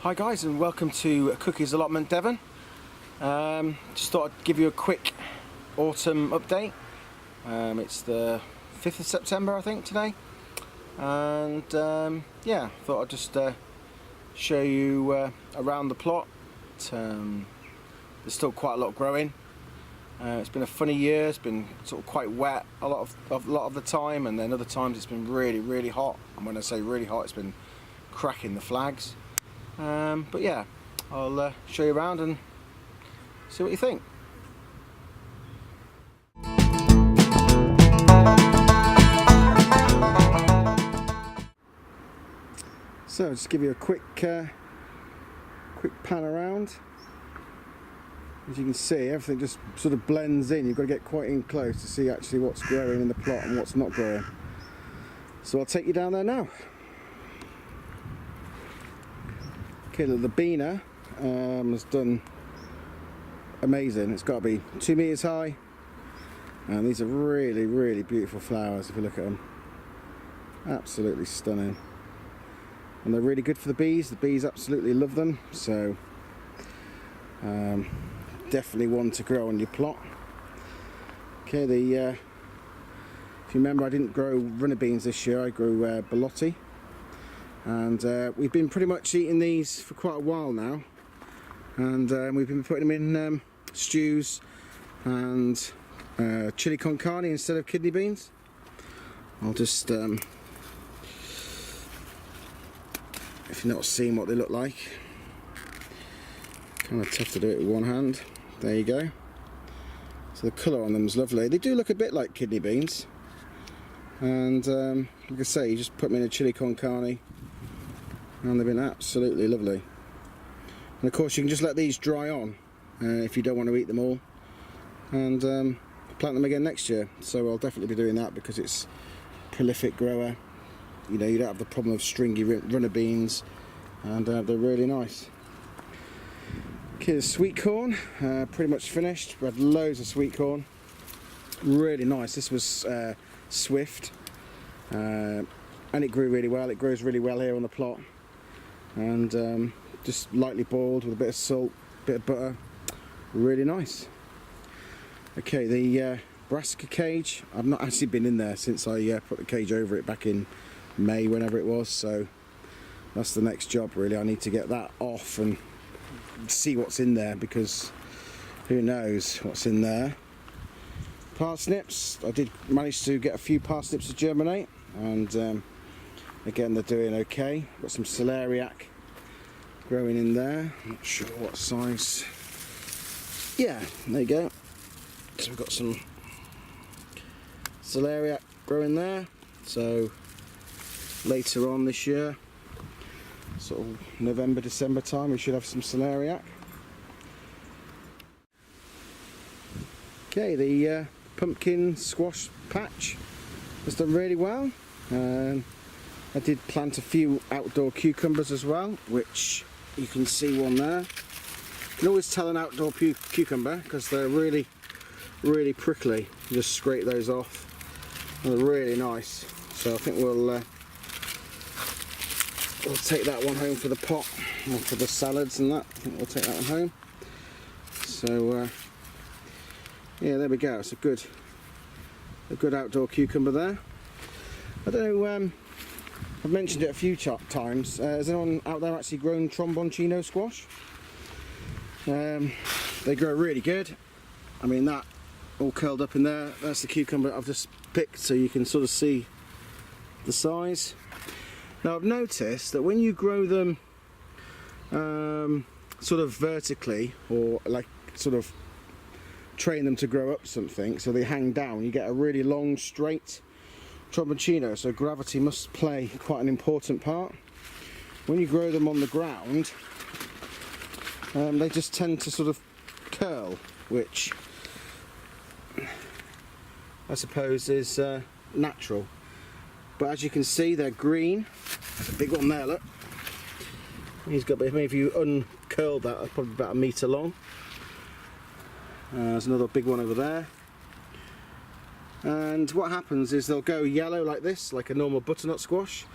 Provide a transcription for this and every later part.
Hi guys, and welcome to Cookie's Allotment Devon. Just thought I'd give you a quick autumn update. It's the 5th of September I think today, and yeah, thought I'd just show you around the plot. There's still quite a lot growing. It's been a funny year. It's been sort of quite wet a lot of the time, and then other times it's been really hot. And when I say really hot, it's been cracking the flags. But yeah, I'll show you around and see what you think. So just give you a quick pan around. As you can see, everything just sort of blends in. You've got to get quite in close to see actually what's growing in the plot and what's not growing. So I'll take you down there now. Okay, the beaner has done amazing. It's got to be 2 meters high, and these are really beautiful flowers if you look at them. Absolutely stunning, and they're really good for the bees. The bees absolutely love them, so definitely one to grow on your plot. Okay, if you remember, I didn't grow runner beans this year. I grew Belotti. And we've been pretty much eating these for quite a while now, and we've been putting them in stews and chili con carne instead of kidney beans. I'll just, if you're not seeing what they look like, kind of tough to do it with one hand. There you go. So the colour on them is lovely. They do look a bit like kidney beans, and like I say, you just put them in a chili con carne, and they've been absolutely lovely. And of course you can just let these dry on if you don't want to eat them all, and plant them again next year. So I'll definitely be doing that because it's a prolific grower. You know, you don't have the problem of stringy runner beans, and they're really nice. Okay, the sweet corn, pretty much finished. We had loads of sweet corn, really nice. This was Swift, and it grew really well. It grows really well here on the plot, and just lightly boiled with a bit of salt, bit of butter, really nice. Okay, the brassica cage, I've not actually been in there since I put the cage over it back in May, whenever it was, so that's the next job really. I need to get that off and see what's in there, because who knows what's in there. Parsnips, I did manage to get a few parsnips to germinate, and again they're doing okay. Got some celeriac growing in there, not sure what size. Yeah, there you go. So we've got some celeriac growing there, so later on this year, sort of November, December time, we should have some celeriac. Okay, the pumpkin squash patch has done really well. I did plant a few outdoor cucumbers as well, which you can see one there. You can always tell an outdoor cucumber because they're really prickly. You just scrape those off, and they're really nice. So I think we'll take that one home for the pot, or for the salads and that. I think we'll take that one home. So yeah, there we go. It's a good outdoor cucumber there. I don't know, I've mentioned it a few times. Has anyone out there actually grown tromboncino squash? They grow really good. I mean, that all curled up in there, that's the cucumber I've just picked, so you can sort of see the size. Now I've noticed that when you grow them sort of vertically, or like sort of train them to grow up something so they hang down, you get a really long straight tromboncino, so gravity must play quite an important part. When you grow them on the ground, they just tend to sort of curl, which I suppose is natural. But as you can see, they're green. There's a big one there, look. He's got, maybe if you uncurl that, that's probably about 1 metre long. There's another big one over there. And what happens is they'll go yellow like this, like a normal butternut squash,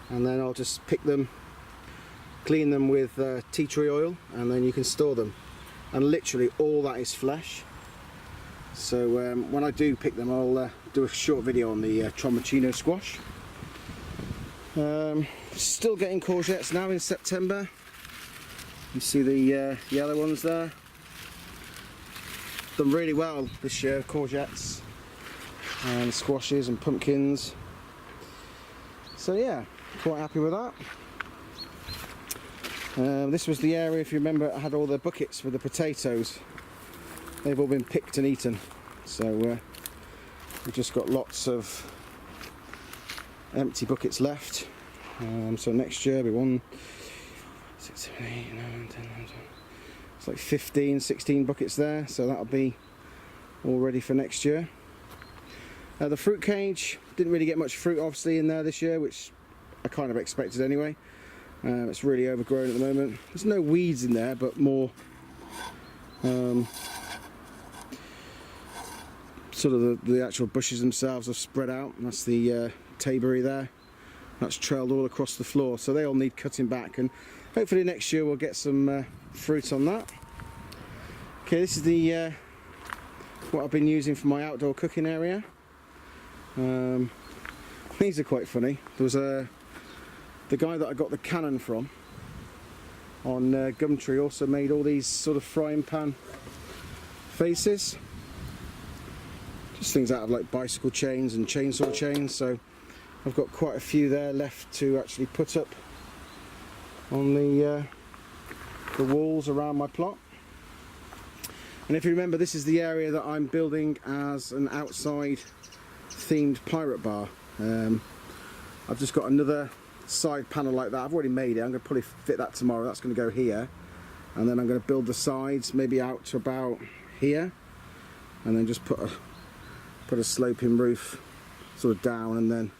and then I'll just pick them clean them with tea tree oil, and then you can store them. And literally all that is flesh. So when I do pick them, I'll do a short video on the Trombocino squash. Still getting courgettes now in September. You see the yellow ones there. Done really well this year, courgettes and squashes and pumpkins. So yeah, quite happy with that. This was the area, if you remember, I had all the buckets for the potatoes. They've all been picked and eaten. So we've just got lots of empty buckets left. So next year we 1, 6, 7, 8, 9, 10, 11, 12. It's like 15, 16 buckets there. So that'll be all ready for next year. The fruit cage, didn't really get much fruit obviously in there this year, which I kind of expected anyway. It's really overgrown at the moment. There's no weeds in there, but more sort of the actual bushes themselves have spread out. And that's the tayberry there. That's trailed all across the floor, so they all need cutting back, and hopefully next year we'll get some fruit on that. Okay, this is the what I've been using for my outdoor cooking area. These are quite funny. There was the guy that I got the cannon from on Gumtree also made all these sort of frying pan faces. Just things out of like bicycle chains and chainsaw chains, so I've got quite a few there left to actually put up on the walls around my plot. And if you remember, this is the area that I'm building as an outside themed pirate bar. I've just got another side panel like that. I've already made it. I'm going to probably fit that tomorrow. That's going to go here, and then I'm going to build the sides maybe out to about here, and then just put a sloping roof sort of down, and then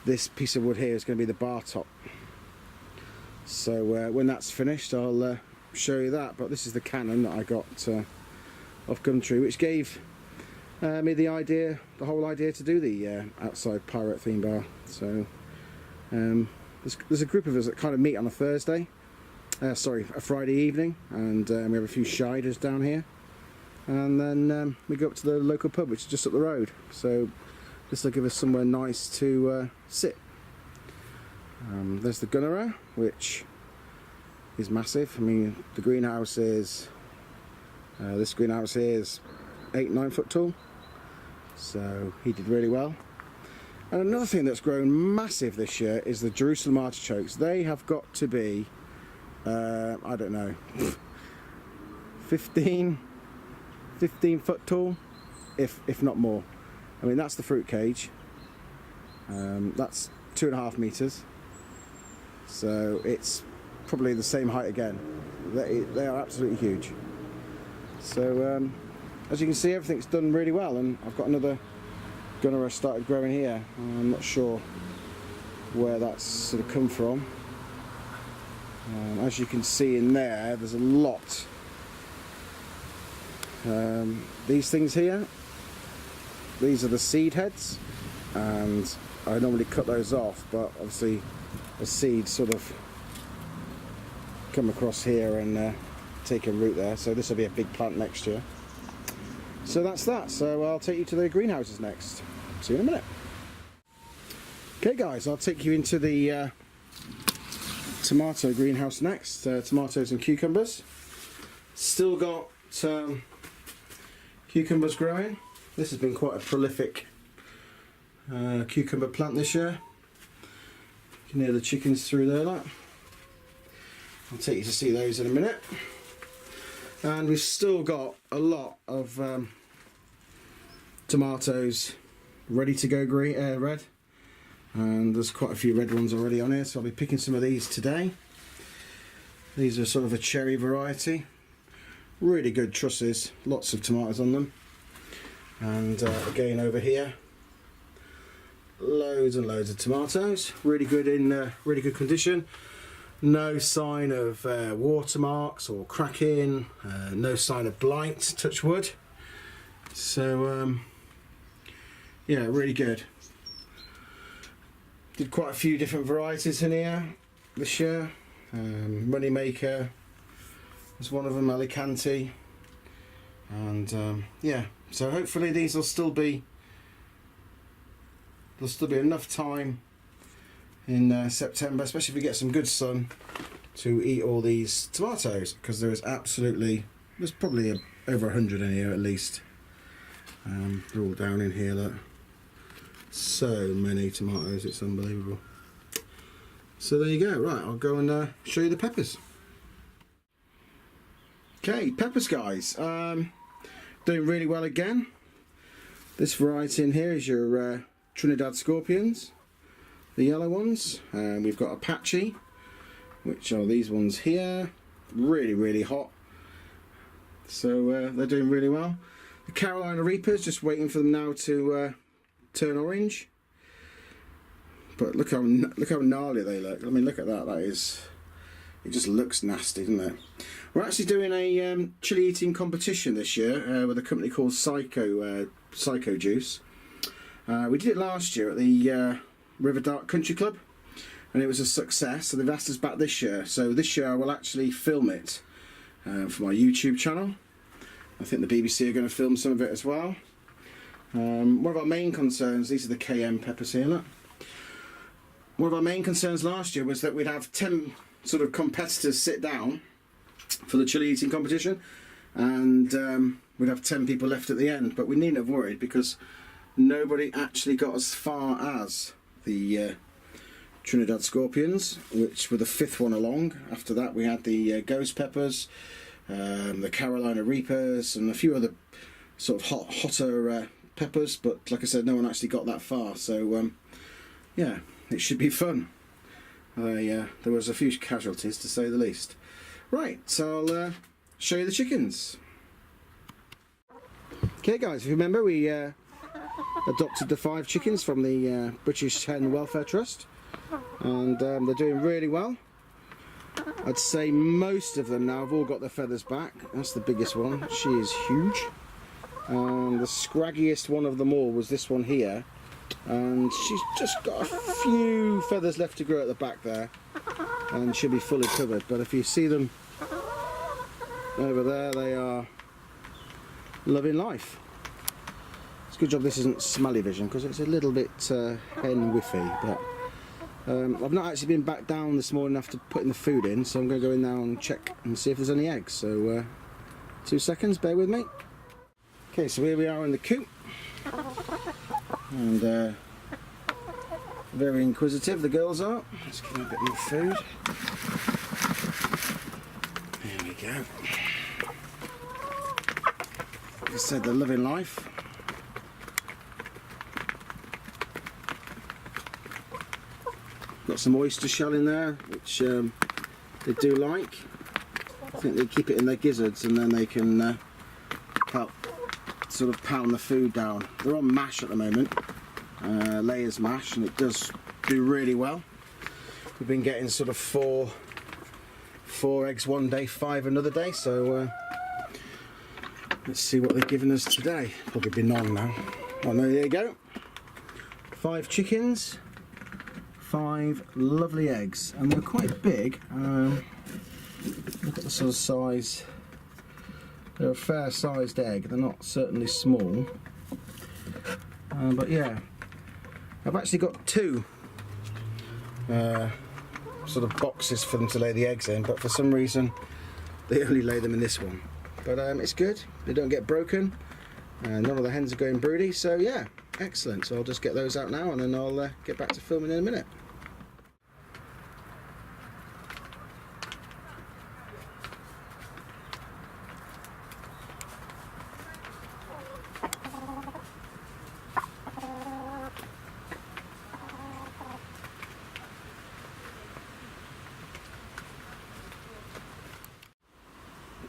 this piece of wood here is going to be the bar top. So when that's finished, I'll show you that. But this is the cannon that I got off Gumtree, which gave me the whole idea to do the outside pirate theme bar. So there's a group of us that kind of meet on a Thursday, a Friday evening, and we have a few shiders down here, and then we go up to the local pub, which is just up the road. So this will give us somewhere nice to sit. There's the gunnerer, which is massive. I mean, the greenhouse is this greenhouse here is 8-9 foot tall, so he did really well. And another thing that's grown massive this year is the Jerusalem artichokes. They have got to be I don't know, 15 foot tall, if not more. I mean, that's the fruit cage. That's 2.5 meters, so it's probably the same height again. They are absolutely huge. So as you can see, everything's done really well, and I've got another gunnerer started growing here. I'm not sure where that's sort of come from. As you can see in there's a lot. These things here, these are the seed heads, and I normally cut those off, but obviously the seeds sort of come across here and take a root there, so this will be a big plant next year. So that's that. So I'll take you to the greenhouses next. See you in a minute. Okay guys, I'll take you into the tomato greenhouse next. Tomatoes and cucumbers. Still got cucumbers growing. This has been quite a prolific cucumber plant this year. You can hear the chickens through there. Look. I'll take you to see those in a minute. And we've still got a lot of tomatoes ready to go red, and there's quite a few red ones already on here, so I'll be picking some of these today. These are sort of a cherry variety, really good trusses, lots of tomatoes on them. And again over here, loads and loads of tomatoes, really good in really good condition. No sign of watermarks or cracking, no sign of blight, touch wood. So yeah, really good. Did quite a few different varieties in here this year. Moneymaker is one of them, Alicante, and yeah, so hopefully these will still be, there'll still be enough time in September, especially if we get some good sun, to eat all these tomatoes, because there's probably over 100 in here at least. They're all down in here, look. So many tomatoes, it's unbelievable. So there you go. Right, I'll go and show you the peppers. Okay, peppers, guys. Doing really well again. This variety in here is your Trinidad Scorpions, the yellow ones. We've got Apache, which are these ones here. Really, really hot. So they're doing really well. The Carolina Reapers, just waiting for them now to turn orange. But look how gnarly they look. I mean, look at that. That is, it just looks nasty, doesn't it? We're actually doing a chili eating competition this year with a company called Psycho Juice. We did it last year at the River Dark Country Club, and it was a success. So they've asked us back this year. So this year I will actually film it for my YouTube channel. I think the BBC are going to film some of it as well. One of our main concerns, these are the KM peppers here, look. One of our main concerns last year was that we'd have 10 sort of competitors sit down for the chili eating competition, and we'd have 10 people left at the end, but we needn't have worried because nobody actually got as far as the Trinidad Scorpions, which were the 5th one along. After that we had the Ghost Peppers, the Carolina Reapers, and a few other sort of hotter peppers, but like I said, no one actually got that far. So yeah, it should be fun. There was a few casualties, to say the least. Right, so I'll show you the chickens. Okay guys, if you remember, we adopted the 5 chickens from the British Hen Welfare Trust, and they're doing really well. I'd say most of them now have all got their feathers back. That's the biggest one. She is huge. The scraggiest one of them all was this one here, and she's just got a few feathers left to grow at the back there, and she'll be fully covered. But if you see them over there, they are loving life. It's a good job this isn't smelly vision, because it's a little bit hen whiffy. But I've not actually been back down this morning after putting the food in, so I'm going to go in now and check and see if there's any eggs. So 2 seconds, bear with me. Okay, so here we are in the coop, and very inquisitive the girls are. Let's give them a bit more food. There we go. Like I said, they're loving life. Got some oyster shell in there, which they do like. I think they keep it in their gizzards, and then they can help sort of pound the food down. They're on mash at the moment, layers mash, and it does do really well. We've been getting sort of four eggs one day, 5 another day, so let's see what they've given us today. Probably been on now. Oh no, there you go. 5 chickens, 5 lovely eggs, and they're quite big. Look at the sort of size. They're a fair sized egg, they're not certainly small, but yeah, I've actually got 2 sort of boxes for them to lay the eggs in, but for some reason they only lay them in this one. But it's good, they don't get broken, and none of the hens are going broody, so yeah, excellent. So I'll just get those out now, and then I'll get back to filming in a minute.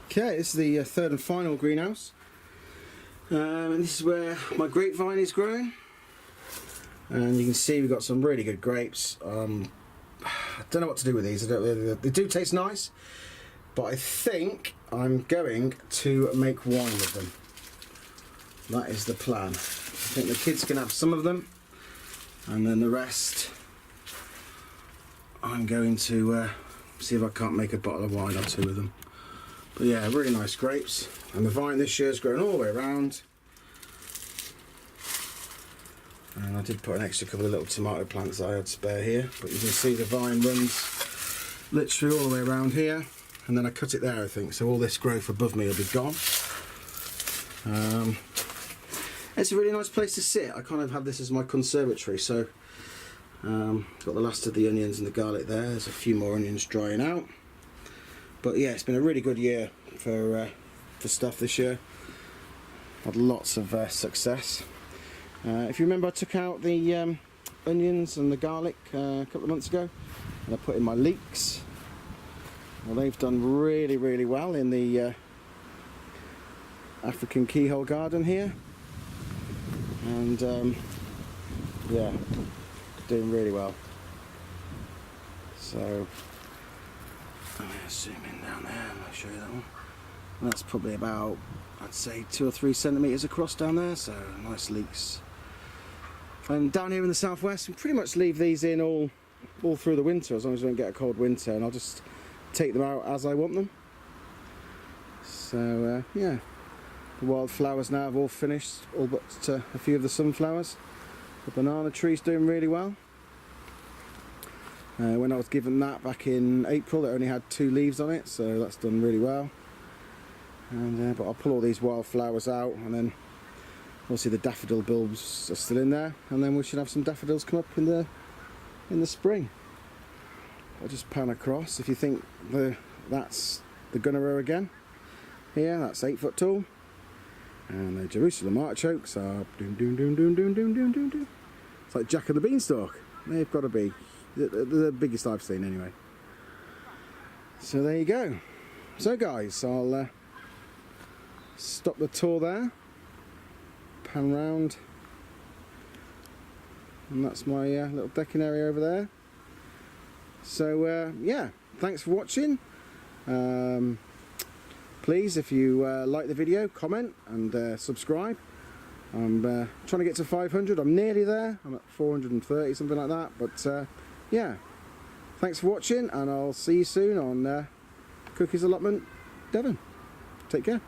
Okay, this is the 3rd and final greenhouse, and this is where my grapevine is growing, and you can see we've got some really good grapes. I don't know what to do with these. They do taste nice, but I think I'm going to make wine with them. That is the plan. I think the kids can have some of them, and then the rest I'm going to see if I can't make a bottle of wine or two with them. But yeah, really nice grapes. And the vine this year has grown all the way around. And I did put an extra couple of little tomato plants that I had spare here. But you can see the vine runs literally all the way around here. And then I cut it there, I think. So all this growth above me will be gone. It's a really nice place to sit. I kind of have this as my conservatory. So got the last of the onions and the garlic there. There's a few more onions drying out. But yeah, it's been a really good year for stuff this year. Had lots of success. If you remember, I took out the onions and the garlic a couple of months ago, and I put in my leeks. Well, they've done really, really well in the African keyhole garden here, and yeah, doing really well. So I'm going to zoom in down there and I'll show you that one. That's probably about, I'd say, 2 or 3 centimetres across down there, so nice leeks. And down here in the southwest, we pretty much leave these in all through the winter, as long as we don't get a cold winter, and I'll just take them out as I want them. So yeah, the wildflowers now have all finished, all but a few of the sunflowers. The banana tree's doing really well. When I was given that back in April, it only had 2 leaves on it, so that's done really well. And but I'll pull all these wildflowers out, and then obviously the daffodil bulbs are still in there, and then we should have some daffodils come up in the spring. I'll just pan across. If you think that's the gunnerow again, here, that's 8 foot tall, and the Jerusalem artichokes are doom doom doom doom doom doom doom doom doom. It's like Jack and the Beanstalk. They've got to be the biggest I've seen anyway. So there you go. So guys, I'll stop the tour there, pan round, and that's my little decking area over there. So yeah, thanks for watching. Please, if you like the video, comment and subscribe. I'm trying to get to 500. I'm nearly there. I'm at 430, something like that. But yeah, thanks for watching, and I'll see you soon on Cookies Allotment, Devon. Take care.